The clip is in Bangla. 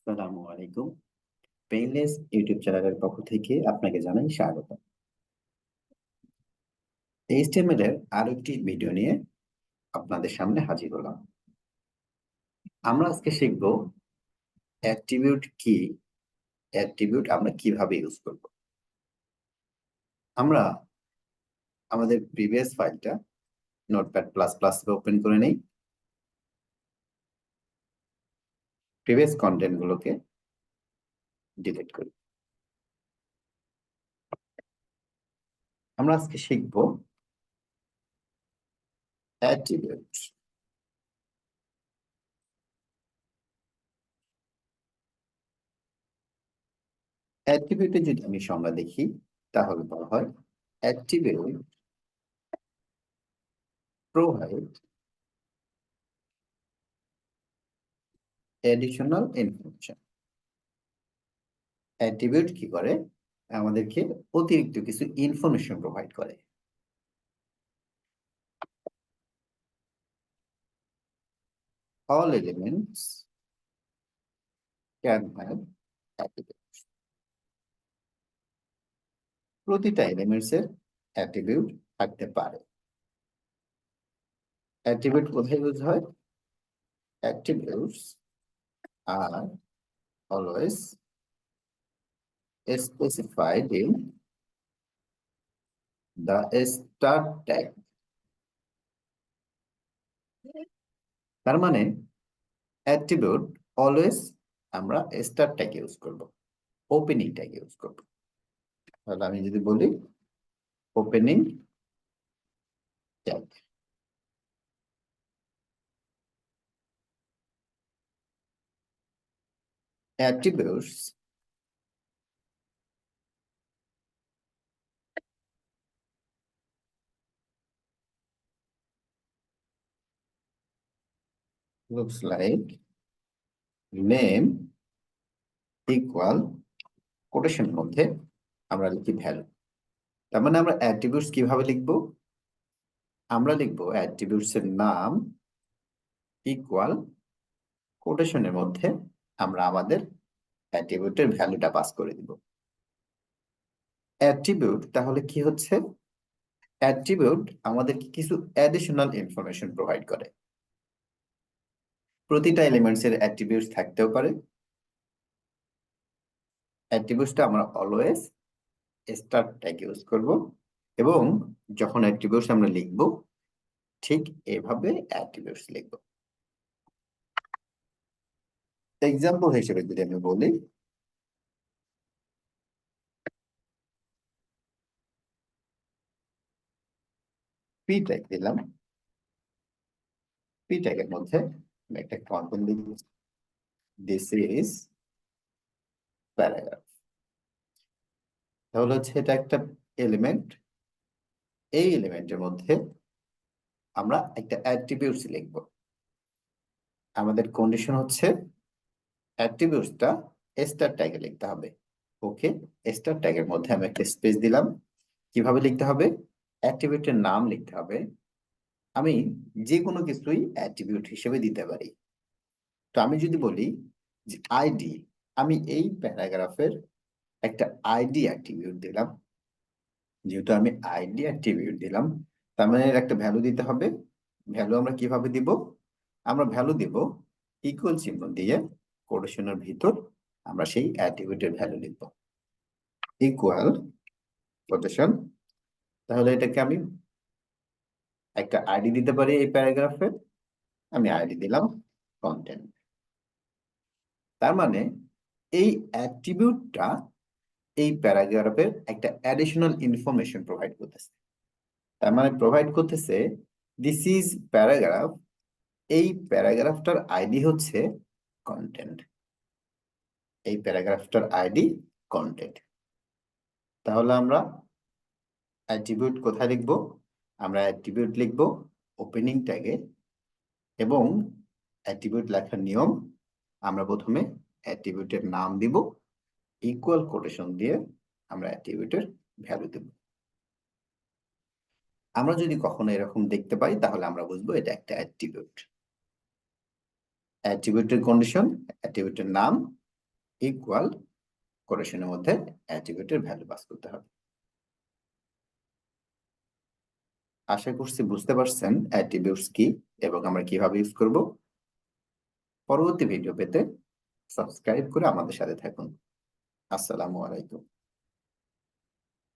আসসালামু আলাইকুম। পেইনলেস ইউটিউব চ্যানেলের পক্ষ থেকে আপনাকে জানাই স্বাগত। এইচটিএমএল এর আরো একটি ভিডিও নিয়ে আপনাদের সামনে হাজির হলাম। আমরা আজকে শিখব অ্যাট্রিবিউট কি, অ্যাট্রিবিউট আমরা কিভাবে ইউজ করব। আমরা আমাদের প্রিভিয়াস ফাইলটা নোটপ্যাড প্লাস প্লাস ওপেন করে নেই। প্রিভিয়াস কন্টেন্ট গুলোকে ডিলিট করি। আমরা আজকে শিখব অ্যাট্রিবিউট। অ্যাট্রিবিউটের যদি আমি সংজ্ঞা দেখি তাহলে বলা হয় attribute provide additional information. Attribute কি করে? আমাদেরকে অতিরিক্ত কিছু ইনফরমেশন প্রোভাইড করে। All elements can have attribute. প্রতিটা এলিমেন্টস এর অ্যাট্রিবিউট থাকতে পারে। অ্যাট্রিবিউট কোথায় ইউজ হয়? Attributes are always specified in the start tag. তার মানে অ্যাট্রিবিউট অলওয়েজ আমরা স্টার্ট ট্যাগ ইউজ করব, ওপেনিং ট্যাগ ইউজ করব। তাহলে আমি যদি বলি opening tag, attributes looks like name equal quotation মধ্যে আমরা লিখি ভ্যালু। তার মানে আমরা অ্যাট্রিবিউটস কিভাবে লিখব? আমরা লিখব অ্যাট্রিবিউটস এর নাম ইকুয়াল কোটেশনের মধ্যে আমরা আমাদের অ্যাট্রিবিউটের ভ্যালুটা পাস করে দিব। অ্যাট্রিবিউট তাহলে কি হচ্ছে? অ্যাট্রিবিউট আমাদেরকে কিছু অ্যাডিশনাল ইনফরমেশন প্রোভাইড করে। প্রতিটা এলিমেন্টস এর অ্যাট্রিবিউটস থাকতেও পারে। অ্যাট্রিবিউটসটা আমরা অলওয়েজ স্টার্ট ট্যাগ ইউজ করব এবং যখন অ্যাট্রিবিউটস আমরা লিখব ঠিক এভাবে অ্যাট্রিবিউটস লিখব। এক্সাম্পল হিসেবে যদি আমি বলি, পি ট্যাগ দিলাম, পি ট্যাগের মধ্যে আমি একটা কন্টেন্ট লিখব, দিস ইজ প্যারাগ্রাফ। তাহলে হচ্ছে এটা একটা এলিমেন্ট। এই এলিমেন্টের মধ্যে আমরা একটা অ্যাট্রিবিউটস লিখব। আমাদের কন্ডিশন হচ্ছে অ্যাট্রিবিউটসটা স্টার ট্যাগে লিখতে হবে। ওকে, স্টার ট্যাগের মধ্যে আমি একটা স্পেস দিলাম। কিভাবে লিখতে হবে? অ্যাট্রিবিউটের নাম লিখতে হবে। আমি যে কোনো কিছুই অ্যাট্রিবিউট হিসেবে দিতে পারি। তো আমি যদি বলি যে আইডি, আমি এই প্যারাগ্রাফের একটা আইডি অ্যাট্রিবিউট দিলাম। যেহেতু আমি আইডি অ্যাট্রিবিউট দিলাম, তার মানে এর একটা ভ্যালু দিতে হবে। ভ্যালু আমরা কিভাবে দিব? আমরা ভ্যালু দিব ইকুয়াল চিহ্ন দিয়ে কোটেশনের ভিতর আমরা সেই অ্যাট্রিবিউটের ভ্যালু লিখব, ইকুয়াল কোটেশন। তাহলে এটাকে আমি একটা আইডি দিতে পারি। এই প্যারাগ্রাফে আমি আইডি দিলাম কন্টেন্ট। তার মানে এই অ্যাট্রিবিউটটা এই প্যারাগ্রাফের একটা অ্যাডিশনাল ইনফরমেশন প্রোভাইড করতেছে। তার মানে প্রোভাইড করতেছে দিস ইজ প্যারাগ্রাফ। এই প্যারাগ্রাফটার আইডি হচ্ছে কন্টেন্ট। এই প্যারাগ্রাফটার আইডি কন্টেন্ট। তাহলে আমরা অ্যাট্রিবিউট কোথায় লিখব? আমরা অ্যাট্রিবিউট লিখব ওপেনিং ট্যাগে। এবং অ্যাট্রিবিউট লেখার নিয়ম, আমরা প্রথমে অ্যাট্রিবিউটের নাম দিব, ইকুয়াল কোটেশন দিয়ে আমরা অ্যাট্রিবিউটের ভ্যালু দেব। আমরা যদি কখনো এরকম দেখতে পাই তাহলে আমরা বুঝবো এটা একটা অ্যাট্রিবিউট। অ্যাট্রিবিউটের কন্ডিশন, অ্যাট্রিবিউটের নাম ইকুয়াল কোটেশনের মধ্যে অ্যাট্রিবিউটের ভ্যালু পাস করতে হবে। আশা করছি বুঝতে পারছেন অ্যাট্রিবিউটস কি এবং আমরা কিভাবে ইউজ করব। পরবর্তী ভিডিও পেতে সাবস্ক্রাইব করে আমাদের সাথে থাকুন। আসসালামু আলাইকুম।